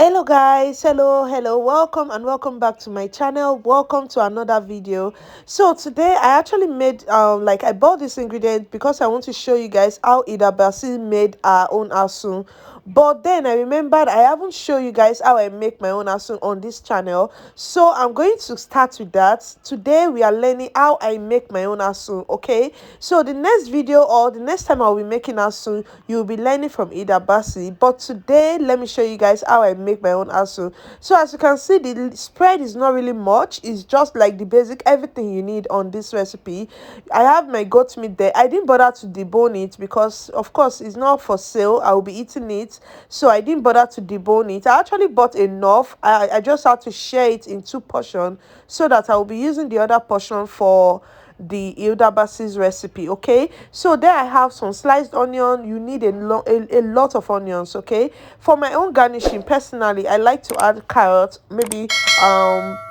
Hello guys, hello, welcome and welcome back to my channel. Welcome to another video. So today I actually made I bought this ingredient because I want to show you guys how Ida Basi made our own asun. But then I remembered I haven't shown you guys how I make my own asun on this channel, so I'm going to start with that. Today we are learning how I make my own asun. Okay, so the next video or the next time I'll be making asun, you'll be learning from Ida Basi. But today let me show you guys how I make my own asu. So as you can see, the spread is not really much. It's just like the basic everything you need on this recipe. I have my goat meat there. I didn't bother to debone it because of course it's not for sale. I will be eating it, so I didn't bother to debone it. I actually bought enough. I just had to share it in two portions so that I will be using the other portion for the Hilda Basi's recipe. Okay, so there I have some sliced onion. You need a lot of onions. Okay, for my own garnishing, personally I like to add carrot, maybe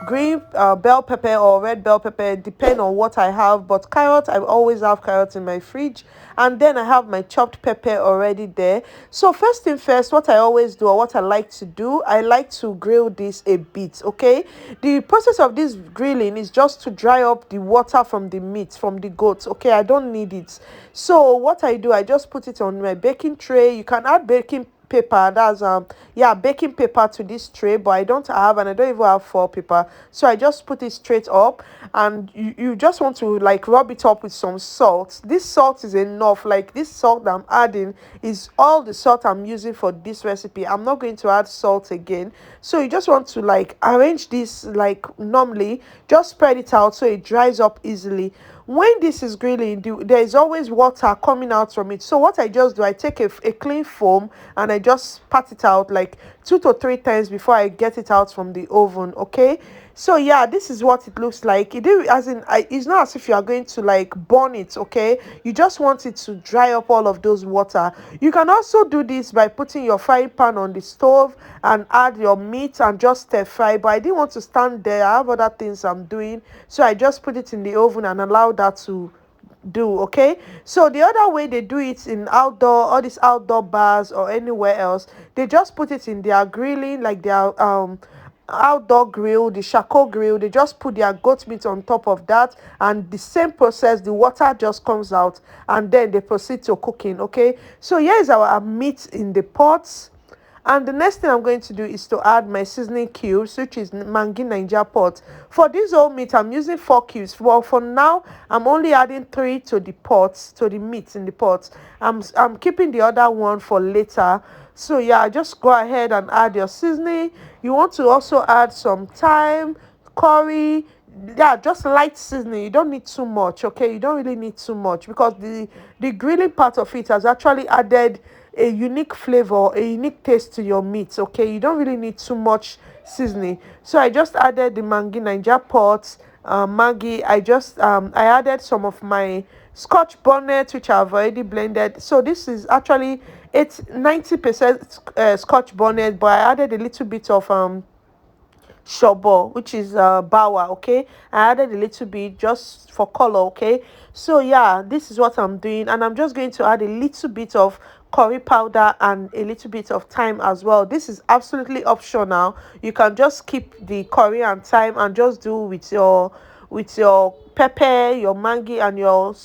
green bell pepper or red bell pepper, depend on what I have, but carrot, I always have carrots in my fridge. And then I have my chopped pepper already there. So first thing first, what I always do, or what I like to do, I like to grill this a bit. Okay, the process of this grilling is just to dry up the water from the meat, from the goat. Okay, I don't need it. So what I do, I just put it on my baking tray. You can add baking paper, that's yeah, baking paper to this tray, but I don't have, and I don't even have foil paper, so I just put it straight up. And you just want to like rub it up with some salt. This salt is enough. Like, this salt that I'm adding is all the salt I'm using for this recipe. I'm not going to add salt again. So you just want to like arrange this like normally, just spread it out so it dries up easily. When this is grilling, there is always water coming out from it. So what I just do, I take a clean foam and I just pat it out like 2 to 3 times before I get it out from the oven. Okay, so yeah, this is what it looks like. It's not as if you are going to like burn it. Okay, you just want it to dry up all of those water. You can also do this by putting your frying pan on the stove and add your meat and just stir fry, but I didn't want to stand there. I have other things I'm doing, so I just put it in the oven and allow that to do. Okay, so the other way they do it in outdoor, all these outdoor bars or anywhere else, they just put it in their grilling, like their outdoor grill, the charcoal grill. They just put their goat meat on top of that, and the same process, the water just comes out and then they proceed to cooking. Okay, so here is our meat in the pots. And the next thing I'm going to do is to add my seasoning cubes, which is Mangi Niger pot. For this whole meat, I'm using 4 cubes. Well, for now, I'm only adding 3 to the pots, to the meat in the pot. I'm keeping the other one for later. So yeah, just go ahead and add your seasoning. You want to also add some thyme, curry, yeah, just light seasoning. You don't need too much. Okay, you don't really need too much because the grilling part of it has actually added a unique flavor, a unique taste to your meat. Okay, you don't really need too much seasoning. So I just added the Mangi Niger pot, Maggi. I added some of my Scotch bonnet, which I've already blended. So this is actually, it's 90% Scotch bonnet, but I added a little bit of shobo, which is bawa. Okay, I added a little bit just for color. Okay, so yeah, this is what I'm doing, and I'm just going to add a little bit of curry powder and a little bit of thyme as well. This is absolutely optional. You can just keep the curry and thyme and just do with your pepper, your mangi, and your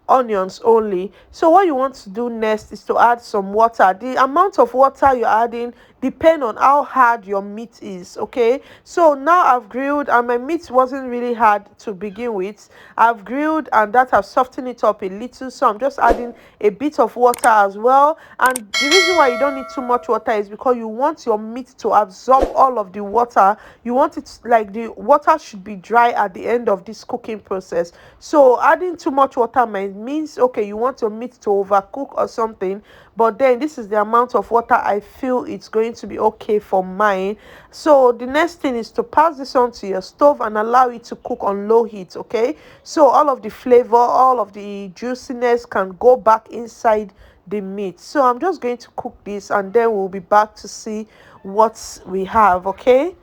onions only. So what you want to do next is to add some water. The amount of water you're adding depend on how hard your meat is. Okay, so now I've grilled and my meat wasn't really hard to begin with. I've grilled and that has softened it up a little, so I'm just adding a bit of water as well. And the reason why you don't need too much water is because you want your meat to absorb all of the water. You want it like the water should be dry at the end of this cooking process. So adding too much water might means, okay, you want your meat to overcook or something, but then this is the amount of water I feel it's going to be okay for mine. So the next thing is to pass this on to your stove and allow it to cook on low heat. Okay, so all of the flavor, all of the juiciness can go back inside the meat. So I'm just going to cook this and then we'll be back to see what we have. Okay,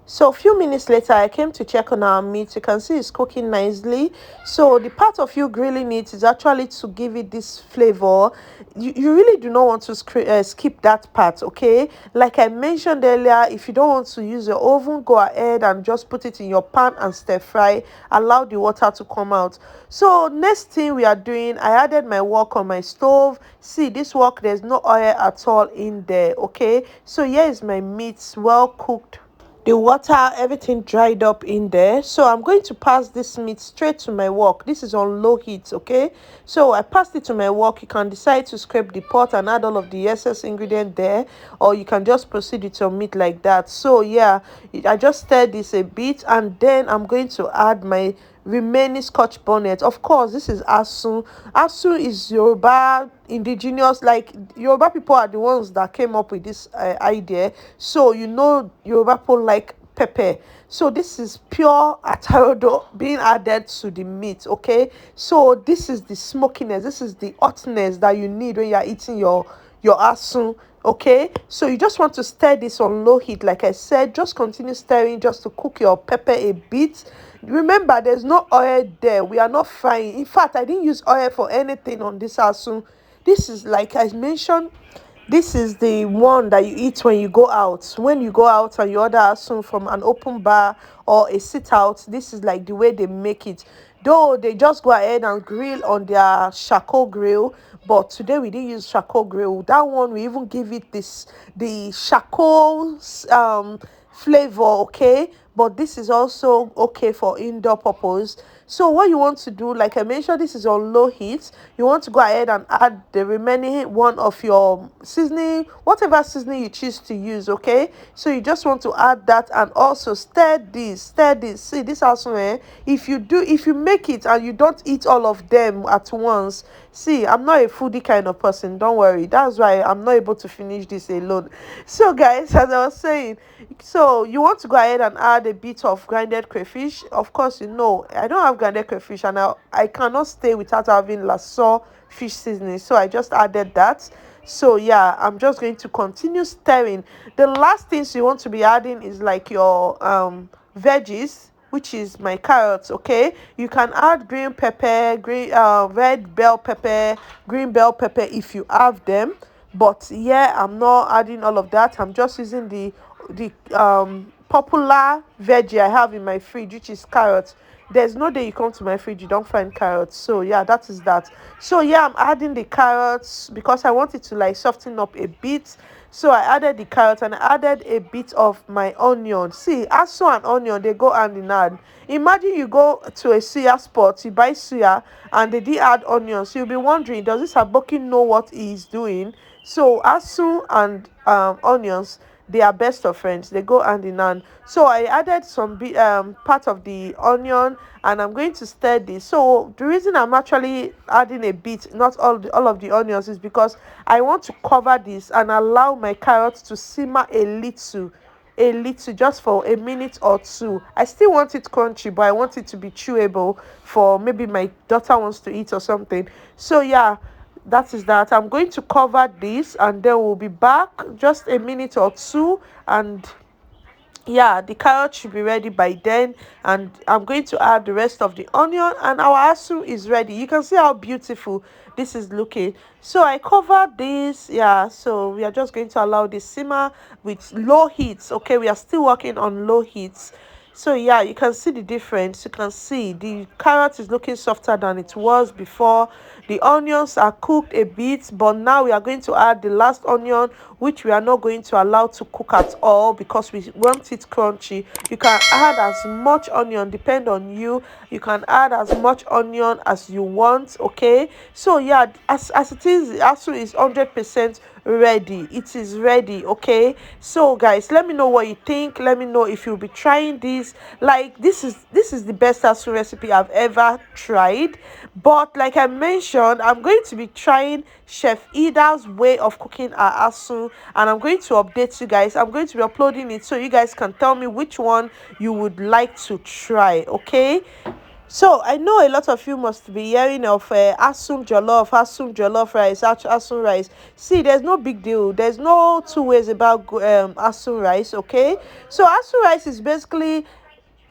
So a few minutes later, I came to check on our meat. You can see it's cooking nicely. So the part of you grilling it is actually to give it this flavor. You really do not want to skip that part, okay? Like I mentioned earlier, if you don't want to use your oven, go ahead and just put it in your pan and stir fry. Allow the water to come out. So next thing we are doing, I added my wok on my stove. See, this wok, there's no oil at all in there, okay? So here is my meat, well cooked. The water, everything dried up in there. So I'm going to pass this meat straight to my wok. This is on low heat, okay? So I passed it to my wok. You can decide to scrape the pot and add all of the excess ingredient there, or you can just proceed with your meat like that. So yeah, I just stirred this a bit, and then I'm going to add my remaining scotch bonnet. Of course, this is Asun. Asun is Yoruba indigenous, like Yoruba people are the ones that came up with this idea. So you know Yoruba people like pepper. So this is pure atarodo being added to the meat, okay? So this is the smokiness, this is the hotness that you need when you're eating your asun, okay? So you just want to stir this on low heat. Like I said, just continue stirring just to cook your pepper a bit. Remember, there's no oil there. We are not frying. In fact, I didn't use oil for anything on this asun. This is, like I mentioned, this is the one that you eat when you go out. When you go out and you order asun from an open bar or a sit out, this is like the way they make it. Though they just go ahead and grill on their charcoal grill, but today we didn't use charcoal grill. That one, we even give it the charcoal flavor, okay? But this is also okay for indoor purpose. So what you want to do, like I mentioned, this is on low heat. You want to go ahead and add the remaining one of your seasoning, whatever seasoning you choose to use, okay? So you just want to add that and also stir this. See, this also, if you make it and you don't eat all of them at once, see, I'm not a foodie kind of person, don't worry. That's why I'm not able to finish this alone. So guys, as I was saying, so you want to go ahead and add a bit of grinded crayfish. Of course, you know I don't have grinded crayfish, and I cannot stay without having lasso fish seasoning, so I just added that. So yeah, I'm just going to continue stirring. The last things you want to be adding is like your veggies, which is my carrots, okay? You can add green pepper, red bell pepper, green bell pepper if you have them. But yeah, I'm not adding all of that. I'm just using the popular veggie I have in my fridge, which is carrots. There's no day you come to my fridge you don't find carrots. So yeah, that is that. So yeah, I'm adding the carrots because I want it to like soften up a bit. So I added the carrots and I added a bit of my onion. See, asu and onion, they go hand in hand. Imagine you go to a suya spot, you buy suya and they did add onions. You'll be wondering, does this aboki know what he's doing? So asu and onions, they are best of friends, they go hand in hand. So I added some part of the onion and I'm going to stir this. So the reason I'm actually adding a bit, not all of the onions, is because I want to cover this and allow my carrots to simmer a little, just for a minute or two. I still want it crunchy, but I want it to be chewable for maybe my daughter wants to eat or something. So yeah, that is that. I'm going to cover this and then we'll be back just a minute or two, and yeah, the carrot should be ready by then, and I'm going to add the rest of the onion and our asu is ready. You can see how beautiful this is looking. So I covered this, yeah. So we are just going to allow this simmer with low heats, okay? We are still working on low heats. So yeah, you can see the difference. You can see the carrot is looking softer than it was before. The onions are cooked a bit, but now we are going to add the last onion, which we are not going to allow to cook at all because we want it crunchy. You can add as much onion, depend on you. You can add as much onion as you want, okay? So yeah, as it is, asu is 100% ready. It is ready, okay? So guys, let me know what you think. Let me know if you'll be trying this. Like, this is the best asu recipe I've ever tried. But like I mentioned, I'm going to be trying Chef Ida's way of cooking our asu, and I'm going to update you guys. I'm going to be uploading it so you guys can tell me which one you would like to try, okay? So I know a lot of you must be hearing of asun jollof rice, asun rice. See, there's no big deal. There's no two ways about asun rice. Okay, so asun rice is basically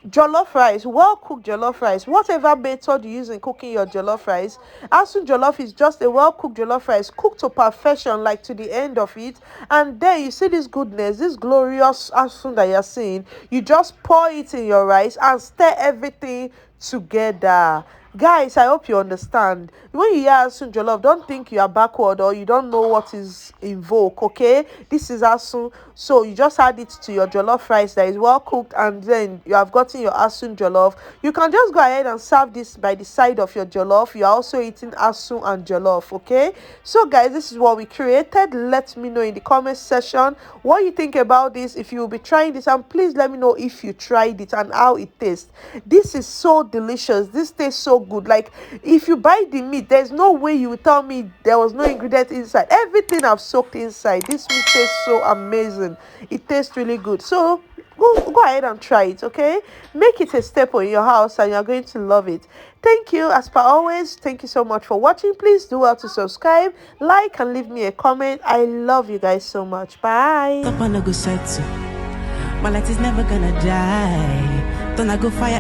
jollof rice, well cooked jollof rice. Whatever method you use in cooking your jollof rice, asun jollof is just a well cooked jollof rice, cooked to perfection, like to the end of it. And then you see this goodness, this glorious asun that you're seeing. You just pour it in your rice and stir everything together. Guys, I hope you understand. When you hear asun jollof, don't think you are backward or you don't know what is in vogue. Okay, this is asun, so you just add it to your jollof rice that is well cooked, and then you have gotten your asun jollof. You can just go ahead and serve this by the side of your jollof. You are also eating asun and jollof. Okay, so guys, this is what we created. Let me know in the comment section what you think about this, if you will be trying this, and please let me know if you tried it and how it tastes. This is so delicious. This tastes so good. Like, if you buy the meat, there's no way you will tell me there was no ingredient inside. Everything I've soaked inside. This meat tastes so amazing. It tastes really good. So go ahead and try it. Okay, make it a staple in your house and you're going to love it. Thank you. As per always, thank you so much for watching. Please do well to subscribe, like, and leave me a comment. I love you guys so much. Bye. My light is never gonna die. Don't I go fire